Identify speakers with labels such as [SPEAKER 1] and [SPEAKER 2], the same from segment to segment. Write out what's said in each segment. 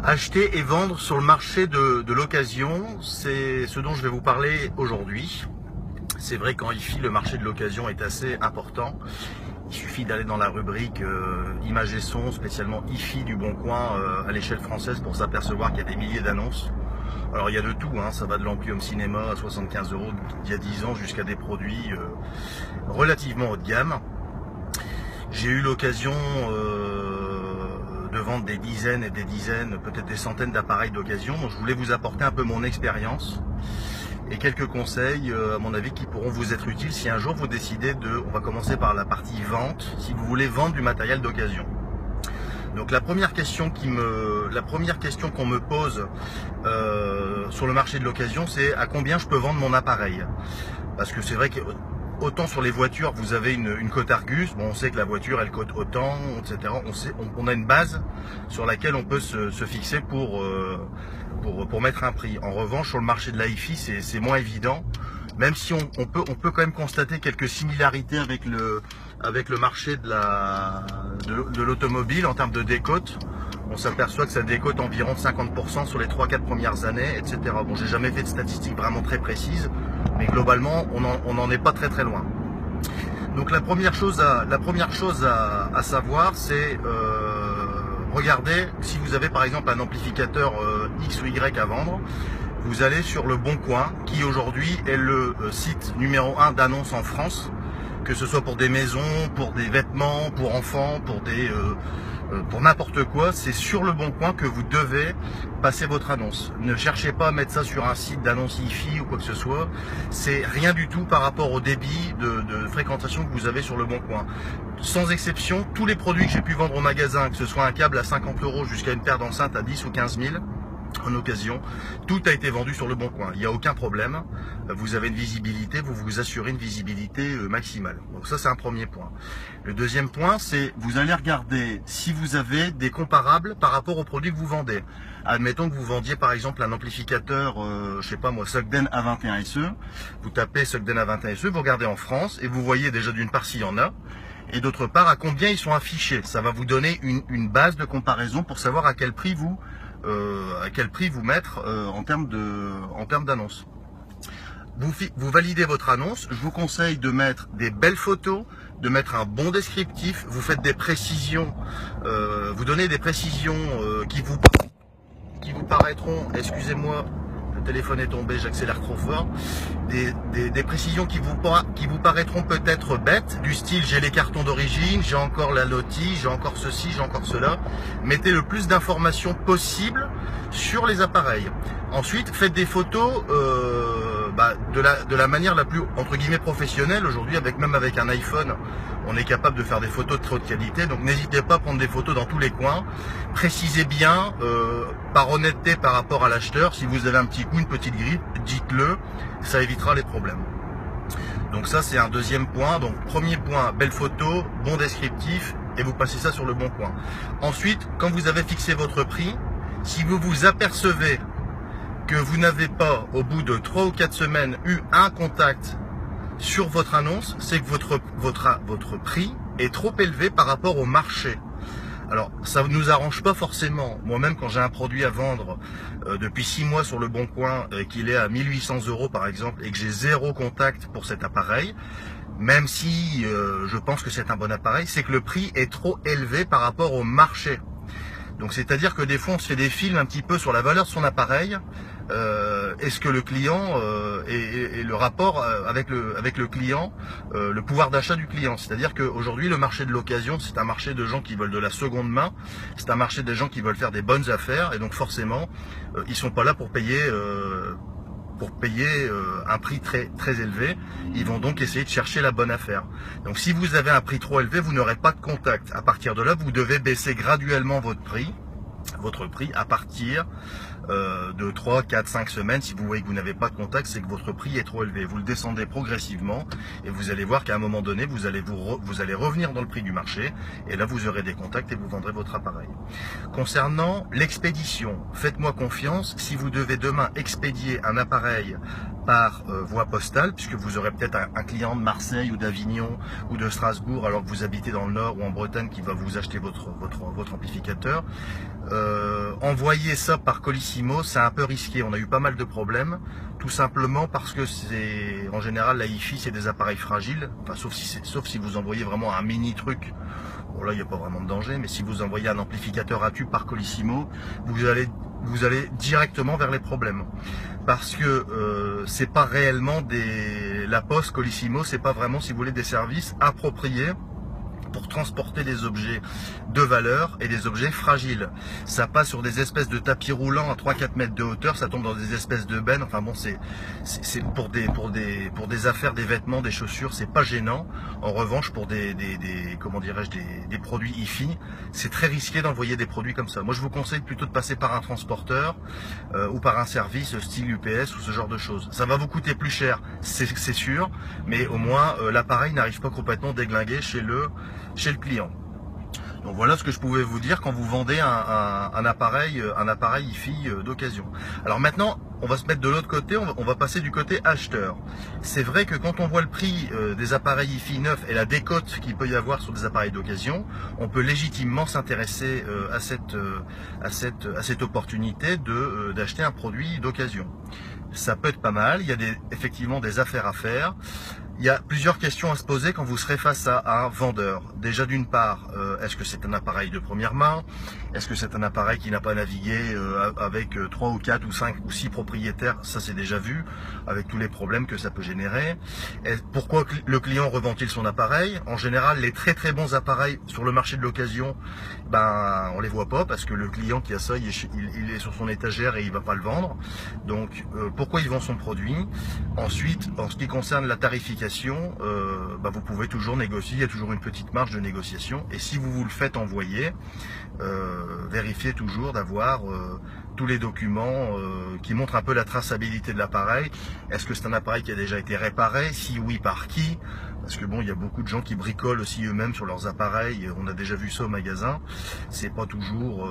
[SPEAKER 1] Acheter et vendre sur le marché de l'occasion, c'est ce dont je vais vous parler aujourd'hui. C'est vrai qu'en IFI, le marché de l'occasion est assez important. Il suffit d'aller dans la rubrique images et sons, spécialement IFI du Bon Coin à l'échelle française pour s'apercevoir qu'il y a des milliers d'annonces. Alors il y a de tout, hein, ça va de l'ampli home cinéma à 75 € il y a 10 ans jusqu'à des produits relativement haut de gamme. J'ai eu l'occasion de vendre des dizaines et des dizaines, peut-être des centaines d'appareils d'occasion. Donc je voulais vous apporter un peu mon expérience et quelques conseils, à mon avis, qui pourront vous être utiles si un jour vous décidez on va commencer par la partie vente, si vous voulez vendre du matériel d'occasion. Donc la première question qu'on me pose sur le marché de l'occasion, c'est à combien je peux vendre mon appareil. Parce que c'est vrai que autant sur les voitures, vous avez une cote Argus. Bon, on sait que la voiture, elle cote autant, etc. On a une base sur laquelle on peut se fixer pour mettre un prix. En revanche, sur le marché de la hi-fi, c'est moins évident. Même si on peut quand même constater quelques similarités avec le marché de l'automobile en termes de décote. On s'aperçoit que ça décote environ de 50% sur les 3-4 premières années, etc. Bon, j'ai jamais fait de statistiques vraiment très précises, mais globalement, on n'en est pas très loin. Donc la première chose à savoir, c'est regardez si vous avez par exemple un amplificateur X ou Y à vendre. Vous allez sur le Bon Coin, qui aujourd'hui est le site numéro 1 d'annonces en France, que ce soit pour des maisons, pour des vêtements, pour enfants, pour n'importe quoi. C'est sur le Bon Coin que vous devez passer votre annonce. Ne cherchez pas à mettre ça sur un site d'annonce hi-fi ou quoi que ce soit. C'est rien du tout par rapport au débit de fréquentation que vous avez sur le Bon Coin. Sans exception, tous les produits que j'ai pu vendre au magasin, que ce soit un câble à 50 € jusqu'à une paire d'enceintes à 10 ou 15 000, en occasion, tout a été vendu sur le Bon Coin. Il n'y a aucun problème. Vous avez une visibilité, vous vous assurez une visibilité maximale. Donc ça, c'est un premier point. Le deuxième point, c'est vous allez regarder si vous avez des comparables par rapport aux produits que vous vendez. Admettons que vous vendiez par exemple un amplificateur, je sais pas moi, Sugden A21 SE. Vous tapez Sugden A21 SE, vous regardez en France et vous voyez déjà d'une part s'il y en a. Et d'autre part, à combien ils sont affichés. Ça va vous donner une base de comparaison pour savoir à quel prix vous mettre en termes d'annonce. Vous validez votre annonce. Je vous conseille de mettre des belles photos, de mettre un bon descriptif. Vous faites des précisions, vous donnez des précisions qui vous paraîtront, excusez-moi, le téléphone est tombé, j'accélère trop fort, des précisions qui vous paraîtront peut-être bêtes, du style j'ai les cartons d'origine, j'ai encore la lotie, j'ai encore ceci, j'ai encore cela. Mettez le plus d'informations possible sur les appareils. Ensuite, faites des photos de la manière la plus entre guillemets professionnelle. Aujourd'hui, même avec un iPhone, on est capable de faire des photos de très haute qualité. Donc n'hésitez pas à prendre des photos dans tous les coins. Précisez bien, par honnêteté par rapport à l'acheteur, si vous avez un petit coup, une petite grippe, dites-le, ça évitera les problèmes. Donc ça, c'est un deuxième point. Donc premier point, belle photo, bon descriptif, et vous passez ça sur le Bon Coin. Ensuite, quand vous avez fixé votre prix, si vous vous apercevez que vous n'avez pas, au bout de 3 ou 4 semaines, eu un contact sur votre annonce, c'est que votre prix est trop élevé par rapport au marché. Alors, ça ne nous arrange pas forcément. Moi-même, quand j'ai un produit à vendre depuis 6 mois sur le Bon Coin, qu'il est à 1800 € par exemple, et que j'ai 0 contact pour cet appareil, même si je pense que c'est un bon appareil, c'est que le prix est trop élevé par rapport au marché. Donc c'est-à-dire que des fois on se fait des films un petit peu sur la valeur de son appareil, est-ce que le client et le rapport avec le client, le pouvoir d'achat du client. C'est-à-dire qu'aujourd'hui le marché de l'occasion, c'est un marché de gens qui veulent de la seconde main, c'est un marché des gens qui veulent faire des bonnes affaires, et donc forcément ils sont pas là pour payer un prix très élevé. Ils vont donc essayer de chercher la bonne affaire. Donc si vous avez un prix trop élevé, vous n'aurez pas de contact. À partir de là, vous devez baisser graduellement votre prix à partir de 3, 4, 5 semaines. Si vous voyez que vous n'avez pas de contact, c'est que votre prix est trop élevé. Vous le descendez progressivement et vous allez voir qu'à un moment donné, vous allez revenir dans le prix du marché, et là vous aurez des contacts et vous vendrez votre appareil. Concernant l'expédition, faites-moi confiance. Si vous devez demain expédier un appareil par voie postale, puisque vous aurez peut-être un client de Marseille ou d'Avignon ou de Strasbourg, alors que vous habitez dans le Nord ou en Bretagne, qui va vous acheter votre amplificateur, envoyer ça par Colissimo, c'est un peu risqué. On a eu pas mal de problèmes, tout simplement parce que c'est, en général, la hi-fi, c'est des appareils fragiles. Enfin, sauf si vous envoyez vraiment un mini truc. Bon, là, il n'y a pas vraiment de danger, mais si vous envoyez un amplificateur à tube par Colissimo, vous allez directement vers les problèmes. Parce que c'est pas réellement la Poste Colissimo, c'est pas vraiment, si vous voulez, des services appropriés pour transporter des objets de valeur et des objets fragiles. Ça passe sur des espèces de tapis roulants à 3-4 mètres de hauteur, ça tombe dans des espèces de bennes. Enfin bon, c'est pour des affaires, des vêtements, des chaussures, c'est pas gênant. En revanche, pour comment dirais-je, des produits hi-fi, c'est très risqué d'envoyer des produits comme ça. Moi, je vous conseille plutôt de passer par un transporteur ou par un service style UPS ou ce genre de choses. Ça va vous coûter plus cher, c'est sûr, mais au moins l'appareil n'arrive pas complètement déglingué chez le client. Donc voilà ce que je pouvais vous dire quand vous vendez un appareil hi-fi d'occasion. Alors maintenant, on va se mettre de l'autre côté, on va passer du côté acheteur. C'est vrai que quand on voit le prix des appareils hi-fi neufs et la décote qu'il peut y avoir sur des appareils d'occasion, on peut légitimement s'intéresser à cette opportunité d'acheter un produit d'occasion. Ça peut être pas mal, il y a effectivement des affaires à faire. Il y a plusieurs questions à se poser quand vous serez face à un vendeur. Déjà d'une part, est-ce que c'est un appareil de première main? Est-ce que c'est un appareil qui n'a pas navigué avec 3 ou 4 ou 5 ou 6 propriétaires? Ça c'est déjà vu, avec tous les problèmes que ça peut générer. Et pourquoi le client revend-il son appareil? En général, les très très bons appareils sur le marché de l'occasion, ben on les voit pas parce que le client qui a ça, il est sur son étagère et il va pas le vendre. Donc pourquoi il vend son produit? Ensuite, en ce qui concerne la tarification, vous pouvez toujours négocier, il y a toujours une petite marge de négociation, et si vous le faites envoyer, vérifiez toujours d'avoir tous les documents qui montrent un peu la traçabilité de l'appareil. Est-ce que c'est un appareil qui a déjà été réparé? Si oui, par qui? Parce que bon, il y a beaucoup de gens qui bricolent aussi eux-mêmes sur leurs appareils, on a déjà vu ça au magasin, c'est pas toujours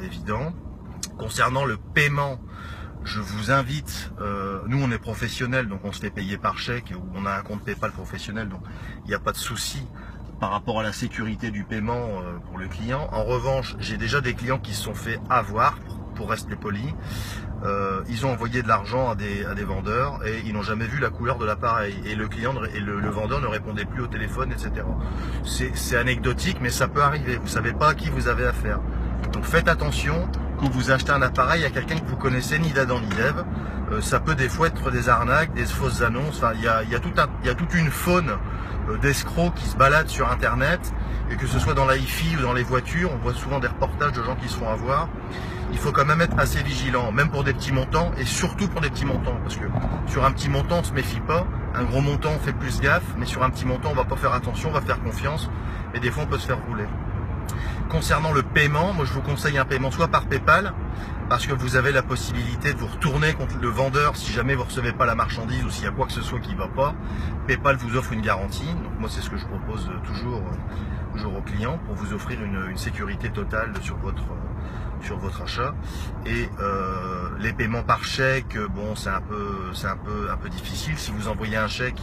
[SPEAKER 1] évident. Concernant le paiement, je vous invite, nous on est professionnels, donc on se fait payer par chèque, ou on a un compte PayPal professionnel, donc il n'y a pas de souci par rapport à la sécurité du paiement pour le client. En revanche, j'ai déjà des clients qui se sont fait avoir, pour rester poli. Ils ont envoyé de l'argent à des vendeurs et ils n'ont jamais vu la couleur de l'appareil, et le client et le vendeur ne répondait plus au téléphone, etc. C'est anecdotique, mais ça peut arriver, vous savez pas à qui vous avez affaire. Donc faites attention quand vous achetez un appareil à quelqu'un que vous connaissez ni d'Adam ni d'Ève. Ça peut des fois être des arnaques, des fausses annonces. Enfin, il y a toute une faune d'escrocs qui se baladent sur internet, et que ce soit dans la hi-fi ou dans les voitures, on voit souvent des reportages de gens qui se font avoir. Il faut quand même être assez vigilant, même pour des petits montants, et surtout pour des petits montants, parce que sur un petit montant on se méfie pas, un gros montant on fait plus gaffe, mais sur un petit montant on va pas faire attention, on va faire confiance, et des fois on peut se faire rouler. Concernant le paiement, moi je vous conseille un paiement soit par PayPal, parce que vous avez la possibilité de vous retourner contre le vendeur si jamais vous recevez pas la marchandise ou s'il y a quoi que ce soit qui va pas. PayPal vous offre une garantie, donc moi c'est ce que je propose toujours aux clients, pour vous offrir une sécurité totale sur votre achat. Et les paiements par chèque, bon, c'est un peu difficile. Si vous envoyez un chèque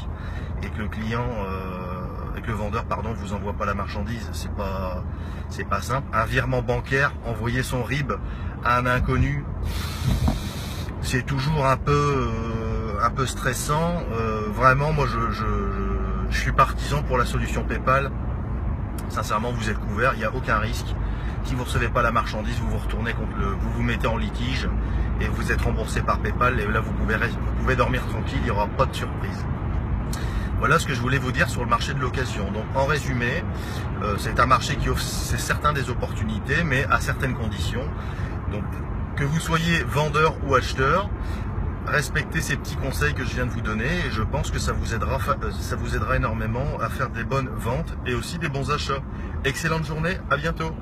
[SPEAKER 1] et que le vendeur vous envoie pas la marchandise, c'est pas simple. Un virement bancaire, envoyer son RIB à un inconnu, c'est toujours un peu stressant. Vraiment, moi je suis partisan pour la solution PayPal. Sincèrement, vous êtes couvert, il n'y a aucun risque. Si vous ne recevez pas la marchandise, vous vous retournez vous vous mettez en litige et vous êtes remboursé par PayPal, et là vous pouvez dormir tranquille, il n'y aura pas de surprise. Voilà ce que je voulais vous dire sur le marché de l'occasion. Donc en résumé, c'est un marché qui offre, c'est certain, des opportunités, mais à certaines conditions. Donc que vous soyez vendeur ou acheteur, respectez ces petits conseils que je viens de vous donner, et je pense que ça vous aidera énormément à faire des bonnes ventes et aussi des bons achats. Excellente journée, à bientôt.